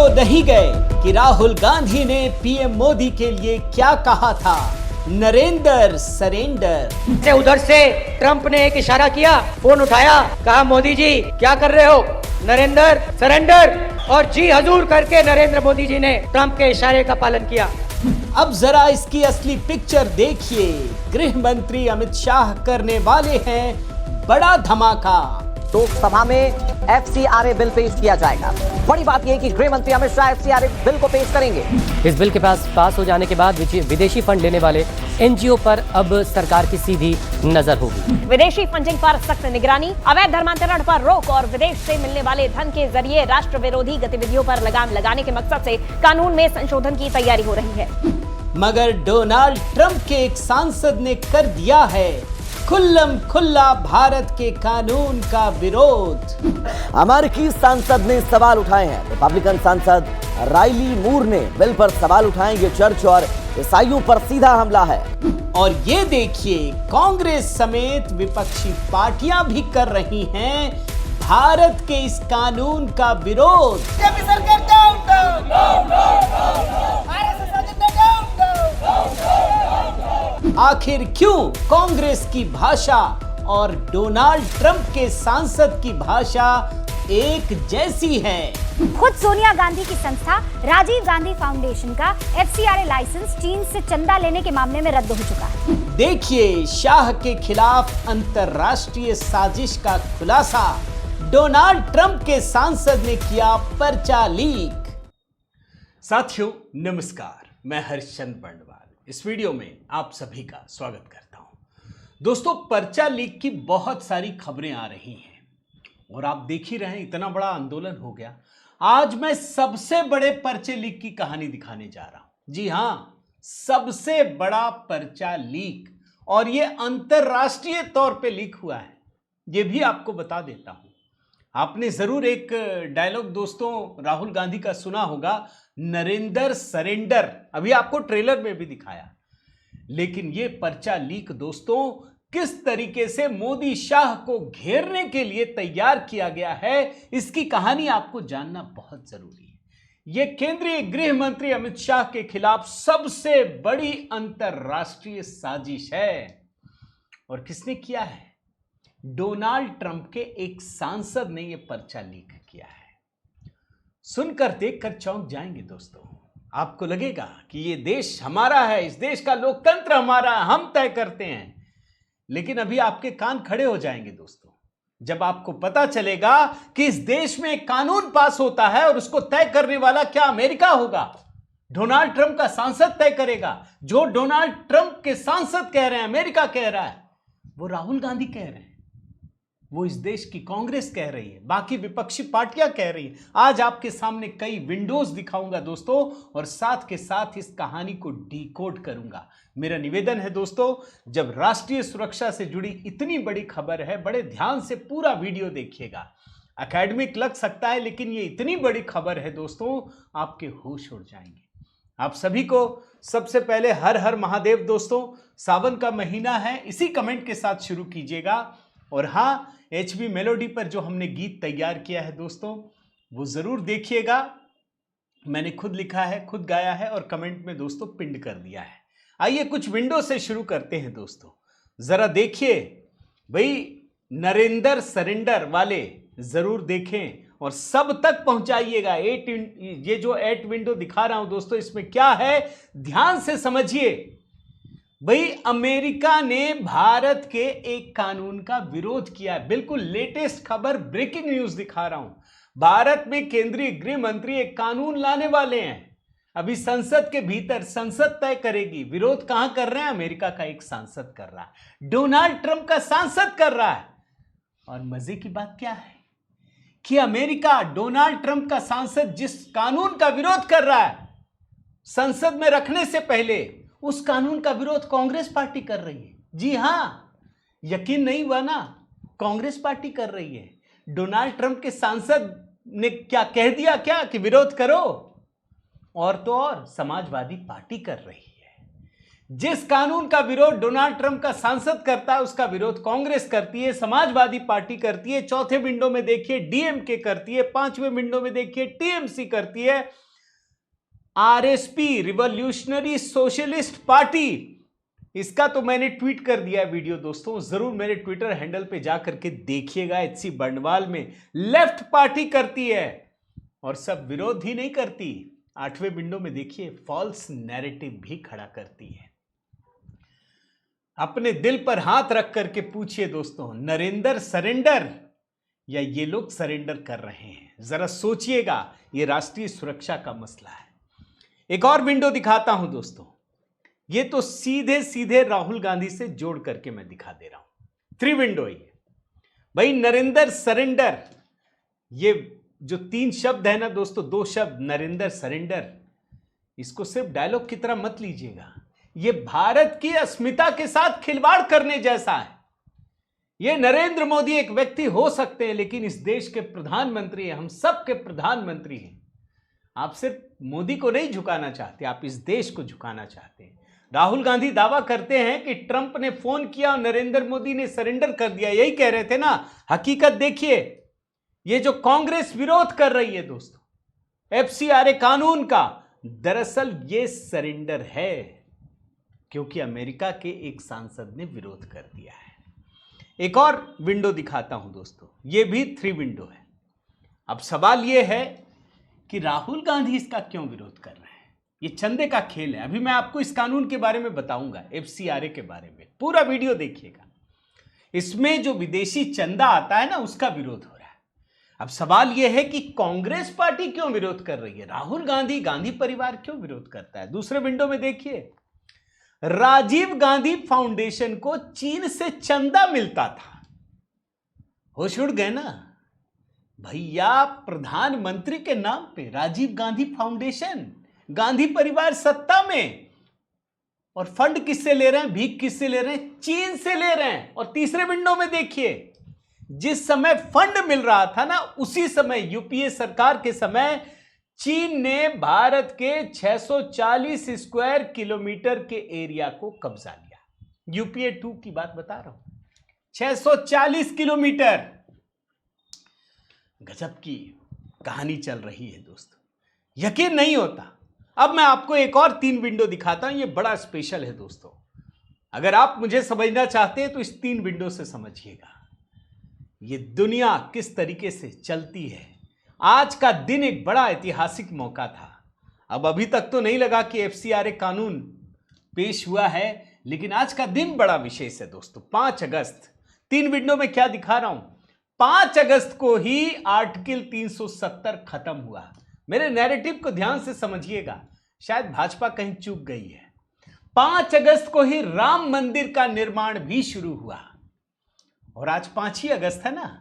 तो नहीं गए कि राहुल गांधी ने पीएम मोदी के लिए क्या कहा था। नरेंद्र सरेंडर। उधर से ट्रंप ने एक इशारा किया, फोन उठाया, कहा मोदी जी क्या कर रहे हो, नरेंद्र सरेंडर, और जी हजूर करके नरेंद्र मोदी जी ने ट्रंप के इशारे का पालन किया। अब जरा इसकी असली पिक्चर देखिए। गृह मंत्री अमित शाह करने वाले हैं बड़ा धमाका। लोकसभा में FCRA बिल पेश किया जाएगा। बड़ी बात यह कि गृह मंत्री अमित शाह FCRA बिल को पेश करेंगे। इस बिल के पास हो जाने के बाद विदेशी फंड लेने वाले NGO पर अब सरकार की सीधी नजर होगी। विदेशी फंडिंग पर सख्त निगरानी, अवैध धर्मांतरण पर रोक और विदेश से मिलने वाले धन के जरिए राष्ट्र विरोधी गतिविधियों पर लगाम लगाने के मकसद से कानून में संशोधन की तैयारी हो रही है। मगर डोनाल्ड ट्रंप के एक सांसद ने कर दिया है खुल्लम खुल्ला भारत के कानून का विरोध। अमेरिकी सांसद ने सवाल उठाए हैं। रिपब्लिकन सांसद राइली मूर ने बिल पर सवाल उठाए। ये चर्च और ईसाइयों पर सीधा हमला है। और ये देखिए, कांग्रेस समेत विपक्षी पार्टियां भी कर रही हैं भारत के इस कानून का विरोध। आखिर क्यों कांग्रेस की भाषा और डोनाल्ड ट्रंप के सांसद की भाषा एक जैसी है? खुद सोनिया गांधी की संस्था राजीव गांधी फाउंडेशन का FCRA लाइसेंस चीन से चंदा लेने के मामले में रद्द हो चुका है। देखिए, शाह के खिलाफ अंतरराष्ट्रीय साजिश का खुलासा। डोनाल्ड ट्रंप के सांसद ने किया पर्चा लीक। साथियों नमस्कार, मैं हर्षचंद्र बंडवाल इस वीडियो में आप सभी का स्वागत करता हूं। दोस्तों, पर्चा लीक की बहुत सारी खबरें आ रही हैं और आप देख ही रहे हैं, इतना बड़ा आंदोलन हो गया। आज मैं सबसे बड़े पर्चे लीक की कहानी दिखाने जा रहा हूं। जी हां, सबसे बड़ा पर्चा लीक, और यह अंतरराष्ट्रीय तौर पे लीक हुआ है। यह भी आपको बता देता हूं। आपने जरूर एक डायलॉग दोस्तों राहुल गांधी का सुना होगा, नरेंद्र सरेंडर। अभी आपको ट्रेलर में भी दिखाया। लेकिन यह पर्चा लीक दोस्तों किस तरीके से मोदी शाह को घेरने के लिए तैयार किया गया है, इसकी कहानी आपको जानना बहुत जरूरी है। यह केंद्रीय गृह मंत्री अमित शाह के खिलाफ सबसे बड़ी अंतरराष्ट्रीय साजिश है। और किसने किया है? डोनाल्ड ट्रंप के एक सांसद ने यह पर्चा लीक किया है। सुनकर देखकर चौंक जाएंगे दोस्तों। आपको लगेगा कि यह देश हमारा है, इस देश का लोकतंत्र हमारा है, हम तय करते हैं। लेकिन अभी आपके कान खड़े हो जाएंगे दोस्तों, जब आपको पता चलेगा कि इस देश में एक कानून पास होता है और उसको तय करने वाला क्या अमेरिका होगा? डोनाल्ड ट्रंप का सांसद तय करेगा। जो डोनाल्ड ट्रंप के सांसद कह रहे हैं, अमेरिका कह रहा है, वो राहुल गांधी कह रहे हैं, वो इस देश की कांग्रेस कह रही है, बाकी विपक्षी पार्टियां कह रही हैं। आज आपके सामने कई विंडोज दिखाऊंगा दोस्तों, और साथ के साथ इस कहानी को डिकोड करूंगा। मेरा निवेदन है दोस्तों, जब राष्ट्रीय सुरक्षा से जुड़ी इतनी बड़ी खबर है, बड़े ध्यान से पूरा वीडियो देखिएगा। एकेडमिक लग सकता है, लेकिन ये इतनी बड़ी खबर है दोस्तों, आपके होश उड़ जाएंगे। आप सभी को सबसे पहले हर हर महादेव दोस्तों। सावन का महीना है, इसी कमेंट के साथ शुरू कीजिएगा। और हाँ, HB मेलोडी पर जो हमने गीत तैयार किया है दोस्तों, वो जरूर देखिएगा। मैंने खुद लिखा है, खुद गाया है और कमेंट में दोस्तों पिंड कर दिया है। आइए कुछ विंडो से शुरू करते हैं दोस्तों। जरा देखिए भाई, नरेंद्र सरेंडर वाले जरूर देखें और सब तक पहुंचाइएगा। ये जो 8 विंडो दिखा रहा हूं दोस्तों, इसमें क्या है ध्यान से समझिए। भाई, अमेरिका ने भारत के एक कानून का विरोध किया है। बिल्कुल लेटेस्ट खबर, ब्रेकिंग न्यूज दिखा रहा हूं। भारत में केंद्रीय गृह मंत्री एक कानून लाने वाले हैं। अभी संसद के भीतर संसद तय करेगी। विरोध कहां कर रहे हैं? अमेरिका का एक सांसद कर रहा है, डोनाल्ड ट्रंप का सांसद कर रहा है। और मजे की बात क्या है कि अमेरिका डोनाल्ड ट्रंप का सांसद जिस कानून का विरोध कर रहा है, संसद में रखने से पहले उस कानून का विरोध कांग्रेस पार्टी कर रही है। जी हां, यकीन नहीं हुआ ना? कांग्रेस पार्टी कर रही है। डोनाल्ड ट्रंप के सांसद ने क्या कह दिया क्या कि विरोध करो? और तो और समाजवादी पार्टी कर रही है। जिस कानून का विरोध डोनाल्ड ट्रंप का सांसद करता है उसका विरोध कांग्रेस करती है, समाजवादी पार्टी करती है, चौथे विंडो में देखिए डीएमके करती है, पांचवें विंडो में देखिए टीएमसी करती है, आरएसपी रिवॉल्यूशनरी सोशलिस्ट पार्टी, इसका तो मैंने ट्वीट कर दिया है वीडियो दोस्तों, जरूर मेरे ट्विटर हैंडल पे जाकर के देखिएगा। एचसी बंडवाल में लेफ्ट पार्टी करती है और सब विरोध ही नहीं करती, आठवें विंडो में देखिए फॉल्स नैरेटिव भी खड़ा करती है। अपने दिल पर हाथ रख करके पूछिए दोस्तों, नरेंद्र सरेंडर या ये लोग सरेंडर कर रहे हैं? जरा सोचिएगा, ये राष्ट्रीय सुरक्षा का मसला है। एक और विंडो दिखाता हूं दोस्तों, ये तो सीधे सीधे राहुल गांधी से जोड़ करके मैं दिखा दे रहा हूं। 3 विंडो ये भाई, नरेंद्र सरेंडर, ये जो 3 शब्द है ना दोस्तों, 2 शब्द नरेंद्र सरेंडर, इसको सिर्फ डायलॉग की तरह मत लीजिएगा, ये भारत की अस्मिता के साथ खिलवाड़ करने जैसा है। ये नरेंद्र मोदी एक व्यक्ति हो सकते हैं, लेकिन इस देश के प्रधानमंत्री हैं, हम सब के प्रधानमंत्री हैं। आप सिर्फ मोदी को नहीं झुकाना चाहते, आप इस देश को झुकाना चाहते हैं। राहुल गांधी दावा करते हैं कि ट्रंप ने फोन किया और नरेंद्र मोदी ने सरेंडर कर दिया, यही कह रहे थे ना। हकीकत देखिए, ये जो कांग्रेस विरोध कर रही है दोस्तों एफसीआरए कानून का, दरअसल ये सरेंडर है, क्योंकि अमेरिका के एक सांसद ने विरोध कर दिया है। एक और विंडो दिखाता हूं दोस्तों, ये भी 3 विंडो है। अब सवाल ये है कि राहुल गांधी इसका क्यों विरोध कर रहे हैं? ये चंदे का खेल है। अभी मैं आपको इस कानून के बारे में बताऊंगा, एफसीआरए के बारे में, पूरा वीडियो देखिएगा। इसमें जो विदेशी चंदा आता है ना, उसका विरोध हो रहा है। अब सवाल यह है कि कांग्रेस पार्टी क्यों विरोध कर रही है, राहुल गांधी, गांधी परिवार क्यों विरोध करता है? दूसरे विंडो में देखिए, राजीव गांधी फाउंडेशन को चीन से चंदा मिलता था। होश उड़ गए ना भैया, प्रधानमंत्री के नाम पे राजीव गांधी फाउंडेशन, गांधी परिवार सत्ता में, और फंड किससे ले रहे हैं, भीख किससे ले रहे हैं? चीन से ले रहे हैं। और तीसरे विंडो में देखिए, जिस समय फंड मिल रहा था ना, उसी समय यूपीए सरकार के समय चीन ने भारत के 640 स्क्वायर किलोमीटर के एरिया को कब्जा लिया। यूपीए 2 की बात बता रहा हूं, 640 किलोमीटर। गजब की कहानी चल रही है दोस्तों, यकीन नहीं होता। अब मैं आपको एक और 3 विंडो दिखाता हूं, ये बड़ा स्पेशल है दोस्तों। अगर आप मुझे समझना चाहते हैं तो इस 3 विंडो से समझिएगा ये दुनिया किस तरीके से चलती है। आज का दिन एक बड़ा ऐतिहासिक मौका था। अब अभी तक तो नहीं लगा कि एफसीआरए कानून पेश हुआ है, लेकिन आज का दिन बड़ा विशेष है दोस्तों। 5 अगस्त, 3 विंडो में क्या दिखा रहा हूं, 5 अगस्त को ही आर्टिकल 370 खत्म हुआ। मेरे नैरेटिव को ध्यान से समझिएगा, शायद भाजपा कहीं चूक गई है। 5 अगस्त को ही राम मंदिर का निर्माण भी शुरू हुआ, और आज 5 ही अगस्त है ना।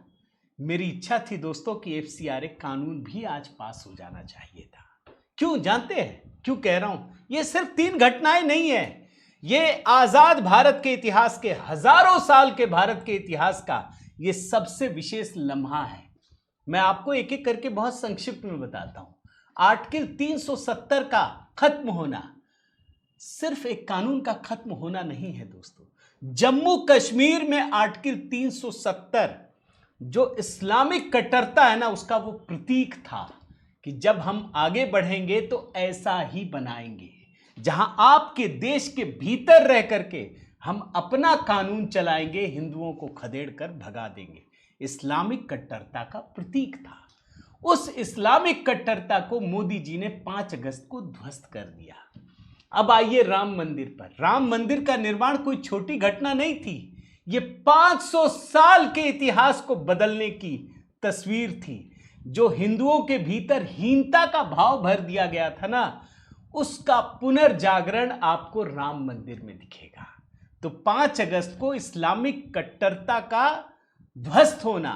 मेरी इच्छा थी दोस्तों कि एफसीआरए कानून भी आज पास हो जाना चाहिए था। क्यों जानते हैं क्यों कह रहा हूं? ये सिर्फ 3 घटनाएं नहीं है, ये आजाद भारत के इतिहास के, हजारों साल के भारत के इतिहास का ये सबसे विशेष लम्हा है। मैं आपको एक एक करके बहुत संक्षिप्त में बताता हूं। आर्टिकल 370 का खत्म होना सिर्फ एक कानून का खत्म होना नहीं है दोस्तों। जम्मू कश्मीर में आर्टिकल 370 जो इस्लामिक कट्टरता है ना, उसका वो प्रतीक था कि जब हम आगे बढ़ेंगे तो ऐसा ही बनाएंगे, जहां आपके देश के भीतर रह करके हम अपना कानून चलाएंगे, हिंदुओं को खदेड़ कर भगा देंगे। इस्लामिक कट्टरता का प्रतीक था। उस इस्लामिक कट्टरता को मोदी जी ने 5 अगस्त को ध्वस्त कर दिया। अब आइए राम मंदिर पर। राम मंदिर का निर्माण कोई छोटी घटना नहीं थी, ये 500 साल के इतिहास को बदलने की तस्वीर थी। जो हिंदुओं के भीतर हीनता का भाव भर दिया गया था ना, उसका पुनर्जागरण आपको राम मंदिर में दिखेगा। तो 5 अगस्त को इस्लामिक कट्टरता का ध्वस्त होना,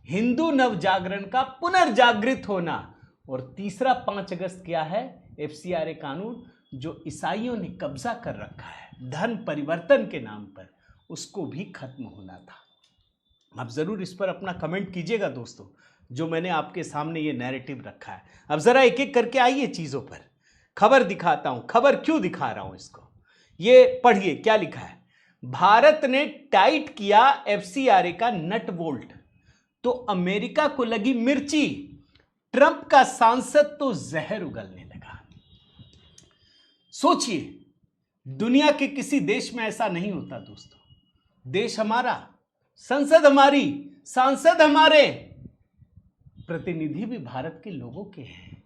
हिंदू नवजागरण का पुनर्जागृत होना, और तीसरा 5 अगस्त क्या है? एफसीआरए कानून जो ईसाइयों ने कब्जा कर रखा है धर्म परिवर्तन के नाम पर, उसको भी खत्म होना था। आप जरूर इस पर अपना कमेंट कीजिएगा दोस्तों, जो मैंने आपके सामने ये नैरेटिव रखा है। अब जरा एक एक करके आइए चीजों पर। खबर दिखाता हूं, खबर क्यों दिखा रहा हूं इसको। ये पढ़िए क्या लिखा है। भारत ने टाइट किया एफसीआरए का नट बोल्ट तो अमेरिका को लगी मिर्ची, ट्रंप का सांसद तो जहर उगलने लगा। सोचिए, दुनिया के किसी देश में ऐसा नहीं होता दोस्तों। देश हमारा, संसद हमारी, सांसद हमारे, प्रतिनिधि भी भारत के लोगों के हैं।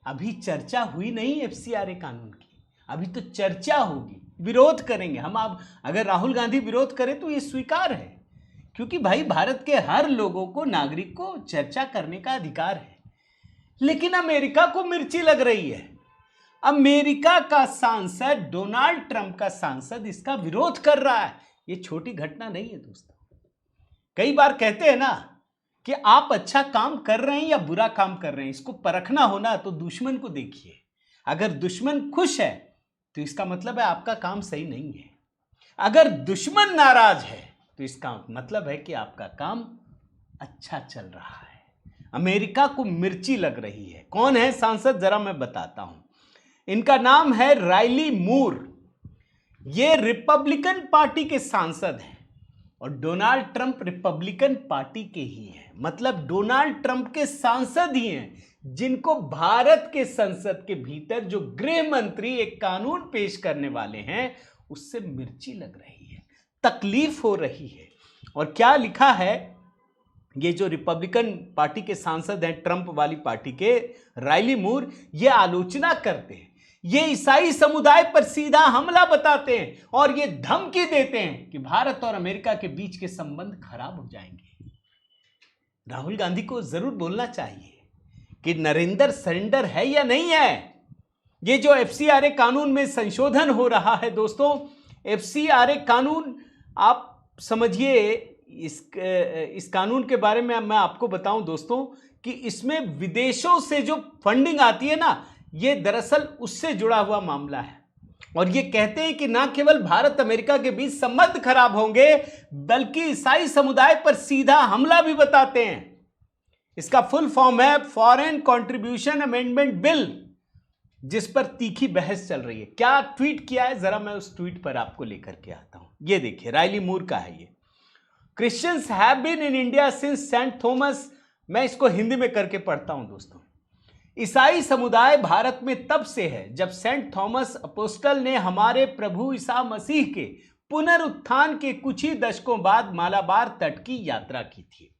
अभी चर्चा हुई नहीं एफसीआरए कानून की, अभी तो चर्चा होगी, विरोध करेंगे हम। अब अगर राहुल गांधी विरोध करें तो ये स्वीकार है, क्योंकि भाई भारत के हर लोगों को, नागरिक को चर्चा करने का अधिकार है। लेकिन अमेरिका को मिर्ची लग रही है। अमेरिका का सांसद, डोनाल्ड ट्रंप का सांसद इसका विरोध कर रहा है। ये छोटी घटना नहीं है दोस्तों। कई बार कहते हैं ना कि आप अच्छा काम कर रहे हैं या बुरा काम कर रहे हैं, इसको परखना होना तो दुश्मन को देखिए। अगर दुश्मन खुश है तो इसका मतलब है आपका काम सही नहीं है। अगर दुश्मन नाराज है तो इसका मतलब है कि आपका काम अच्छा चल रहा है। अमेरिका को मिर्ची लग रही है। कौन है सांसद, जरा मैं बताता हूं। इनका नाम है राइली मूर। ये रिपब्लिकन पार्टी के सांसद हैं और डोनाल्ड ट्रंप रिपब्लिकन पार्टी के ही हैं। मतलब डोनाल्ड ट्रंप के सांसद ही हैं जिनको भारत के संसद के भीतर जो गृह मंत्री एक कानून पेश करने वाले हैं उससे मिर्ची लग रही है, तकलीफ हो रही है। और क्या लिखा है, ये जो रिपब्लिकन पार्टी के सांसद हैं, ट्रंप वाली पार्टी के, राइली मूर, ये आलोचना करते हैं, ये ईसाई समुदाय पर सीधा हमला बताते हैं और ये धमकी देते हैं कि भारत और अमेरिका के बीच के संबंध खराब हो जाएंगे। राहुल गांधी को जरूर बोलना चाहिए कि नरेंद्र सरेंडर है या नहीं है। ये जो एफसीआरए कानून में संशोधन हो रहा है दोस्तों, एफसीआरए कानून आप समझिए, इस कानून के बारे में मैं आपको बताऊं दोस्तों कि इसमें विदेशों से जो फंडिंग आती है ना, ये दरअसल उससे जुड़ा हुआ मामला है। और ये कहते हैं कि ना केवल भारत अमेरिका के बीच संबंध खराब होंगे बल्कि ईसाई समुदाय पर सीधा हमला भी बताते हैं। इसका फुल फॉर्म है फॉरेन कंट्रीब्यूशन अमेंडमेंट बिल, जिस पर तीखी बहस चल रही है। क्या ट्वीट किया है, जरा मैं उस ट्वीट पर आपको लेकर के आता हूं। ये देखिए, राइली मूर का है ये। Christians have been in India since Saint Thomas. मैं इसको हिंदी में करके पढ़ता हूं दोस्तों। ईसाई समुदाय भारत में तब से है जब सेंट थॉमस अपोस्टल ने हमारे प्रभु ईसा मसीह के पुनरुत्थान के कुछ ही दशकों बाद मालाबार तट की यात्रा की थी।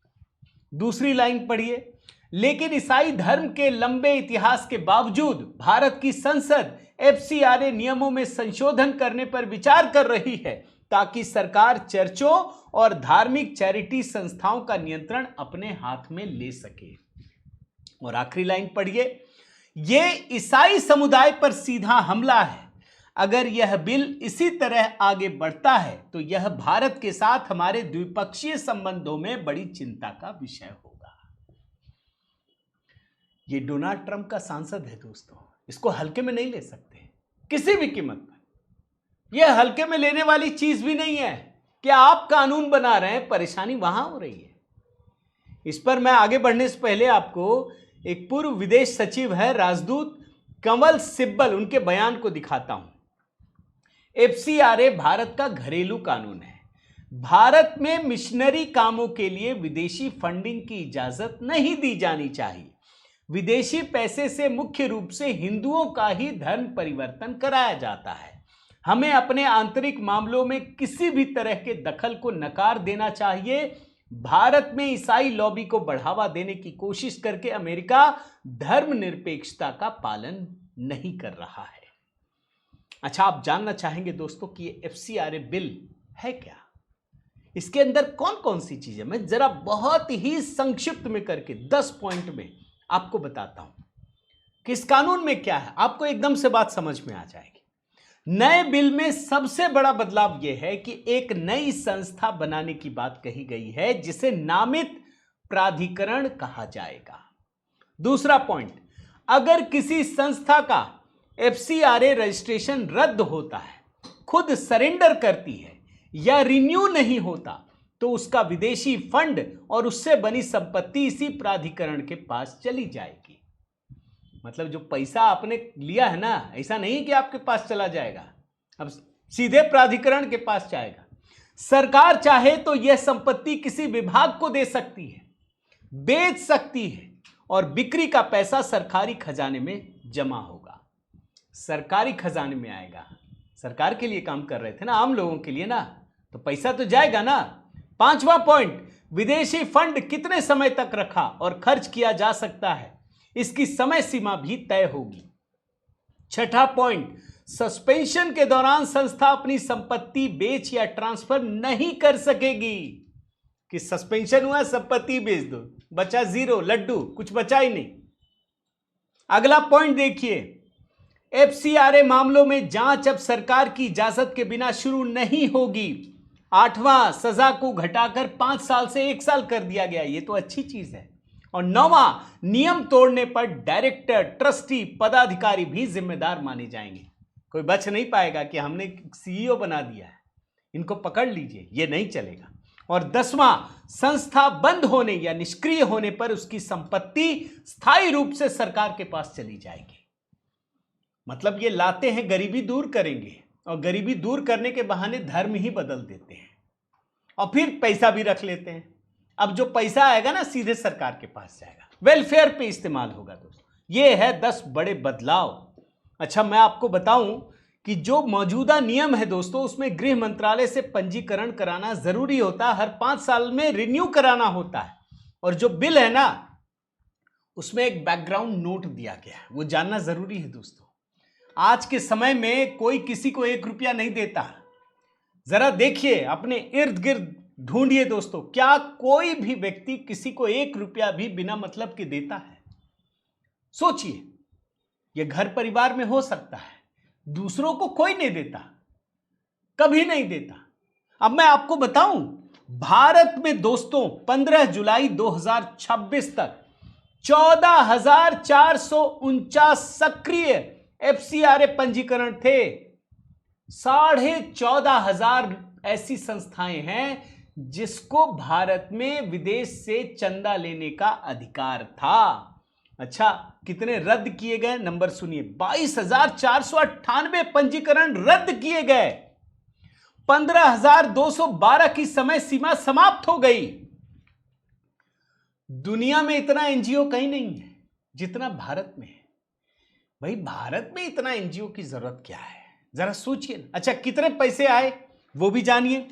दूसरी लाइन पढ़िए। लेकिन ईसाई धर्म के लंबे इतिहास के बावजूद भारत की संसद एफसीआरए नियमों में संशोधन करने पर विचार कर रही है ताकि सरकार चर्चों और धार्मिक चैरिटी संस्थाओं का नियंत्रण अपने हाथ में ले सके। और आखिरी लाइन पढ़िए। यह ईसाई समुदाय पर सीधा हमला है। अगर यह बिल इसी तरह आगे बढ़ता है तो यह भारत के साथ हमारे द्विपक्षीय संबंधों में बड़ी चिंता का विषय होगा। यह डोनाल्ड ट्रंप का सांसद है दोस्तों, इसको हल्के में नहीं ले सकते किसी भी कीमत पर। यह हल्के में लेने वाली चीज भी नहीं है कि आप कानून बना रहे हैं, परेशानी वहां हो रही है। इस पर मैं आगे बढ़ने से पहले आपको एक पूर्व विदेश सचिव है, राजदूत कंवल सिब्बल, उनके बयान को दिखाता हूं। एफसीआरए भारत का घरेलू कानून है। भारत में मिशनरी कामों के लिए विदेशी फंडिंग की इजाजत नहीं दी जानी चाहिए। विदेशी पैसे से मुख्य रूप से हिंदुओं का ही धर्म परिवर्तन कराया जाता है। हमें अपने आंतरिक मामलों में किसी भी तरह के दखल को नकार देना चाहिए। भारत में ईसाई लॉबी को बढ़ावा देने की कोशिश करके अमेरिका धर्मनिरपेक्षता का पालन नहीं कर रहा है। अच्छा, आप जानना चाहेंगे दोस्तों कि ये एफसीआरए बिल है क्या, इसके अंदर कौन कौन सी चीजें, मैं जरा बहुत ही संक्षिप्त में करके 10 पॉइंट में आपको बताता हूं कि इस कानून में क्या है। आपको एकदम से बात समझ में आ जाएगी। नए बिल में सबसे बड़ा बदलाव यह है कि एक नई संस्था बनाने की बात कही गई है जिसे नामित प्राधिकरण कहा जाएगा। दूसरा पॉइंट, अगर किसी संस्था का एफसीआरए रजिस्ट्रेशन रद्द होता है, खुद सरेंडर करती है या रिन्यू नहीं होता, तो उसका विदेशी फंड और उससे बनी संपत्ति इसी प्राधिकरण के पास चली जाएगी। मतलब जो पैसा आपने लिया है ना, ऐसा नहीं कि आपके पास चला जाएगा। अब सीधे प्राधिकरण के पास जाएगा। सरकार चाहे तो यह संपत्ति किसी विभाग को दे सकती है, बेच सकती है और बिक्री का पैसा सरकारी खजाने में जमा होगा, सरकारी खजाने में आएगा। सरकार के लिए काम कर रहे थे ना, आम लोगों के लिए ना, तो पैसा तो जाएगा ना। 5वां पॉइंट, विदेशी फंड कितने समय तक रखा और खर्च किया जा सकता है, इसकी समय सीमा भी तय होगी। 6ठा पॉइंट, सस्पेंशन के दौरान संस्था अपनी संपत्ति बेच या ट्रांसफर नहीं कर सकेगी। कि सस्पेंशन हुआ, संपत्ति बेच दो, बचा जीरो, लड्डू, कुछ बचा ही नहीं। अगला पॉइंट देखिए, एफसीआरए मामलों में जांच अब सरकार की इजाजत के बिना शुरू नहीं होगी। 8वां, सजा को घटाकर 5 साल से 1 साल कर दिया गया, ये तो अच्छी चीज है। और 9वां, नियम तोड़ने पर डायरेक्टर, ट्रस्टी, पदाधिकारी भी जिम्मेदार माने जाएंगे। कोई बच नहीं पाएगा कि हमने सीईओ बना दिया है, इनको पकड़ लीजिए, ये नहीं चलेगा। और 10वां, संस्था बंद होने या निष्क्रिय होने पर उसकी संपत्ति स्थायी रूप से सरकार के पास चली जाएगी। मतलब ये लाते हैं गरीबी दूर करेंगे, और गरीबी दूर करने के बहाने धर्म ही बदल देते हैं, और फिर पैसा भी रख लेते हैं। अब जो पैसा आएगा ना, सीधे सरकार के पास जाएगा, वेलफेयर पे इस्तेमाल होगा। दोस्तों, ये है 10 बड़े बदलाव। अच्छा, मैं आपको बताऊं कि जो मौजूदा नियम है दोस्तों, उसमें गृह मंत्रालय से पंजीकरण कराना जरूरी होता है, हर 5 साल में रिन्यू कराना होता है। और जो बिल है ना, उसमें एक बैकग्राउंड नोट दिया गया है, वो जानना जरूरी है दोस्तों। आज के समय में कोई किसी को 1 रुपया नहीं देता। जरा देखिए, अपने इर्द गिर्द ढूंढिए दोस्तों, क्या कोई भी व्यक्ति किसी को 1 रुपया भी बिना मतलब के देता है? सोचिए, यह घर परिवार में हो सकता है, दूसरों को कोई नहीं देता, कभी नहीं देता। अब मैं आपको बताऊं, भारत में दोस्तों 15 जुलाई 2026 तक 14,449 सक्रिय एफसीआरए पंजीकरण थे। 14,500 ऐसी संस्थाएं हैं जिसको भारत में विदेश से चंदा लेने का अधिकार था। अच्छा, कितने रद्द किए गए? नंबर सुनिए, 22,498 पंजीकरण रद्द किए गए। 15,212 की समय सीमा समाप्त हो गई। दुनिया में इतना एनजीओ कहीं नहीं है जितना भारत में है। भाई, भारत में इतना एनजीओ की जरूरत क्या है, जरा सोचिए। अच्छा, कितने पैसे आए वो भी जानिए।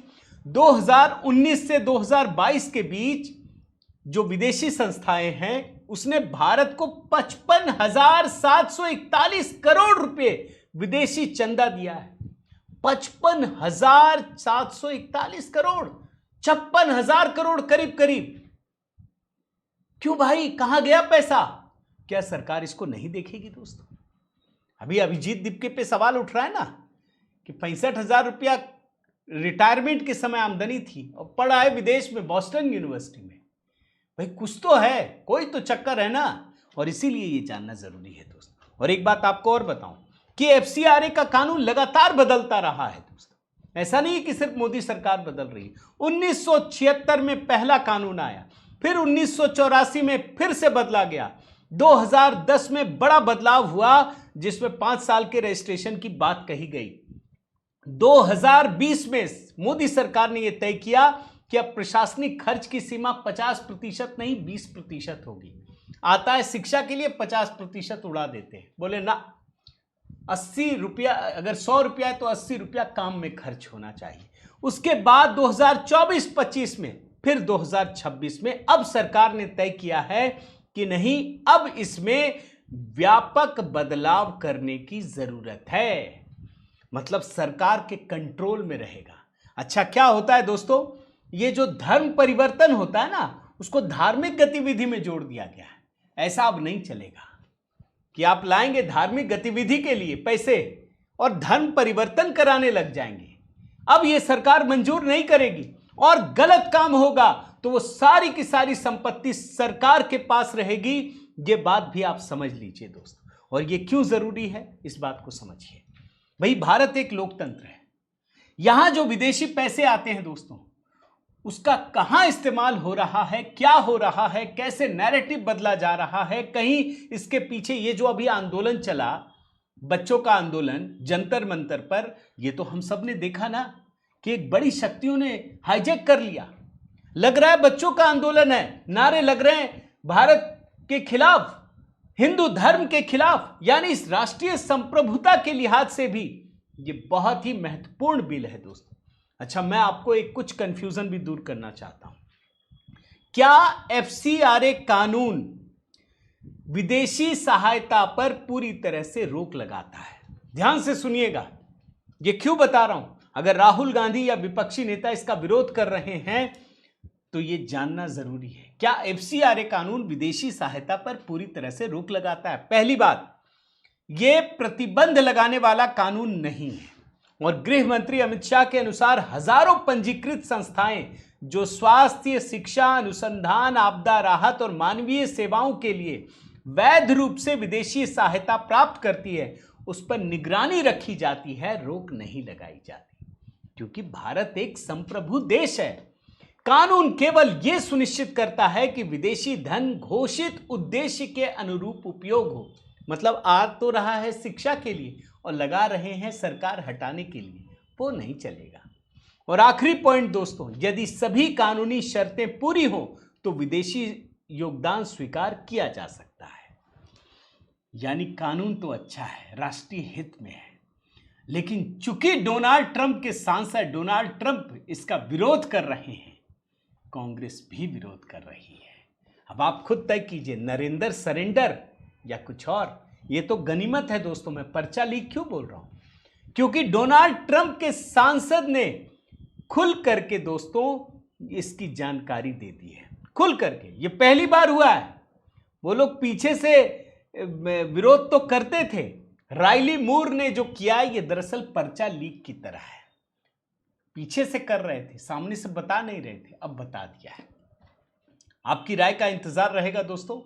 2019 से 2022 के बीच जो विदेशी संस्थाएं हैं, उसने भारत को 55,741 करोड़ रुपए विदेशी चंदा दिया है। 55,741 करोड़, 56,000 करोड़ करीब करीब। क्यों भाई, कहां गया पैसा? क्या सरकार इसको नहीं देखेगी दोस्तों? अभी अभिजीत दीपके पे सवाल उठ रहा है ना कि 65,000 रुपया रिटायरमेंट के समय आमदनी थी और पढ़ा है विदेश में, बॉस्टन यूनिवर्सिटी में। भाई, कुछ तो है, कोई तो चक्कर है ना, और इसीलिए ये जानना जरूरी है दोस्तों। और एक बात आपको और बताऊं कि एफसीआरए का कानून लगातार बदलता रहा है दोस्तों। ऐसा नहीं कि सिर्फ मोदी सरकार बदल रही है। 1976 में पहला कानून आया, फिर 1984 में फिर से बदला गया। 2010 में बड़ा बदलाव हुआ जिसमें 5 साल के रजिस्ट्रेशन की बात कही गई। 2020 में मोदी सरकार ने यह तय किया कि अब प्रशासनिक खर्च की सीमा 50% नहीं 20% होगी। आता है शिक्षा के लिए 50% उड़ा देते हैं, बोले ना 80 रुपया, अगर 100 रुपया है तो 80 रुपया काम में खर्च होना चाहिए। उसके बाद 2024-25 में, फिर 2026 में अब सरकार ने तय किया है कि नहीं, अब इसमें व्यापक बदलाव करने की जरूरत है। मतलब सरकार के कंट्रोल में रहेगा। अच्छा, क्या होता है दोस्तों, ये जो धर्म परिवर्तन होता है ना, उसको धार्मिक गतिविधि में जोड़ दिया गया है। ऐसा अब नहीं चलेगा कि आप लाएंगे धार्मिक गतिविधि के लिए पैसे और धर्म परिवर्तन कराने लग जाएंगे। अब ये सरकार मंजूर नहीं करेगी, और गलत काम होगा तो वो सारी की सारी संपत्ति सरकार के पास रहेगी। ये बात भी आप समझ लीजिए दोस्तों। और ये क्यों जरूरी है, इस बात को समझिए। भाई, भारत एक लोकतंत्र है। यहां जो विदेशी पैसे आते हैं दोस्तों, उसका कहां इस्तेमाल हो रहा है, क्या हो रहा है, कैसे नैरेटिव बदला जा रहा है, कहीं इसके पीछे ये जो अभी आंदोलन चला, बच्चों का आंदोलन जंतर मंतर पर, ये तो हम सब ने देखा ना कि एक बड़ी शक्तियों ने हाईजैक कर लिया। लग रहा है बच्चों का आंदोलन है, नारे लग रहे हैं भारत के खिलाफ, हिंदू धर्म के खिलाफ, यानी इस राष्ट्रीय संप्रभुता के लिहाज से भी ये बहुत ही महत्वपूर्ण बिल है दोस्तों। अच्छा, मैं आपको एक कुछ कंफ्यूजन भी दूर करना चाहता हूं। क्या FCRA कानून विदेशी सहायता पर पूरी तरह से रोक लगाता है? ध्यान से सुनिएगा, ये क्यों बता रहा हूं। अगर राहुल गांधी या विपक्षी नेता इसका विरोध कर रहे हैं तो ये जानना जरूरी है, क्या FCRA कानून विदेशी सहायता पर पूरी तरह से रोक लगाता है? पहली बात, ये प्रतिबंध लगाने वाला कानून नहीं है और गृह मंत्री अमित शाह के अनुसार हजारों पंजीकृत संस्थाएं जो स्वास्थ्य, शिक्षा, अनुसंधान, आपदा राहत और मानवीय सेवाओं के लिए वैध रूप से विदेशी सहायता प्राप्त करती है, उस पर निगरानी रखी जाती है, रोक नहीं लगाई जाती, क्योंकि भारत एक संप्रभु देश है। कानून केवल यह सुनिश्चित करता है कि विदेशी धन घोषित उद्देश्य के अनुरूप उपयोग हो। मतलब आ तो रहा है शिक्षा के लिए और लगा रहे हैं सरकार हटाने के लिए, वो नहीं चलेगा। और आखिरी पॉइंट दोस्तों, यदि सभी कानूनी शर्तें पूरी हो तो विदेशी योगदान स्वीकार किया जा सकता है। यानी कानून तो अच्छा है, राष्ट्रीय हित में है, लेकिन चूंकि डोनाल्ड ट्रंप के सांसद डोनाल्ड ट्रंप इसका विरोध कर रहे हैं, कांग्रेस भी विरोध कर रही है। अब आप खुद तय कीजिए, नरेंद्र सरेंडर या कुछ और। ये तो गनीमत है दोस्तों। मैं पर्चा लीक क्यों बोल रहा हूं? क्योंकि डोनाल्ड ट्रंप के सांसद ने खुल करके दोस्तों इसकी जानकारी दे दी है, खुल करके। ये पहली बार हुआ है। वो लोग पीछे से विरोध तो करते थे। राइली मूर ने जो किया ये दरअसल पर्चा लीक की तरह है। पीछे से कर रहे थे, सामने से बता नहीं रहे थे, अब बता दिया है। आपकी राय का इंतजार रहेगा दोस्तों।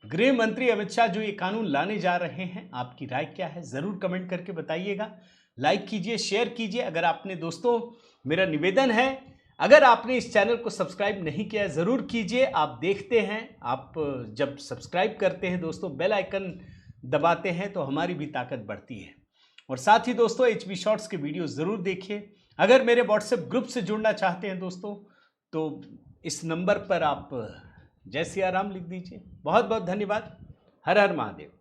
गृह मंत्री अमित शाह जो ये कानून लाने जा रहे हैं, आपकी राय क्या है जरूर कमेंट करके बताइएगा। लाइक कीजिए, शेयर कीजिए। अगर आपने दोस्तों, मेरा निवेदन है, अगर आपने इस चैनल को सब्सक्राइब नहीं किया है जरूर कीजिए। आप देखते हैं, आप जब सब्सक्राइब करते हैं दोस्तों, बेल आइकन दबाते हैं तो हमारी भी ताकत बढ़ती है। और साथ ही दोस्तों HB शॉर्ट्स के वीडियो जरूर देखिए। अगर मेरे व्हाट्सएप ग्रुप से जुड़ना चाहते हैं दोस्तों, तो इस नंबर पर आप जय सिया राम लिख दीजिए। बहुत बहुत धन्यवाद। हर हर महादेव।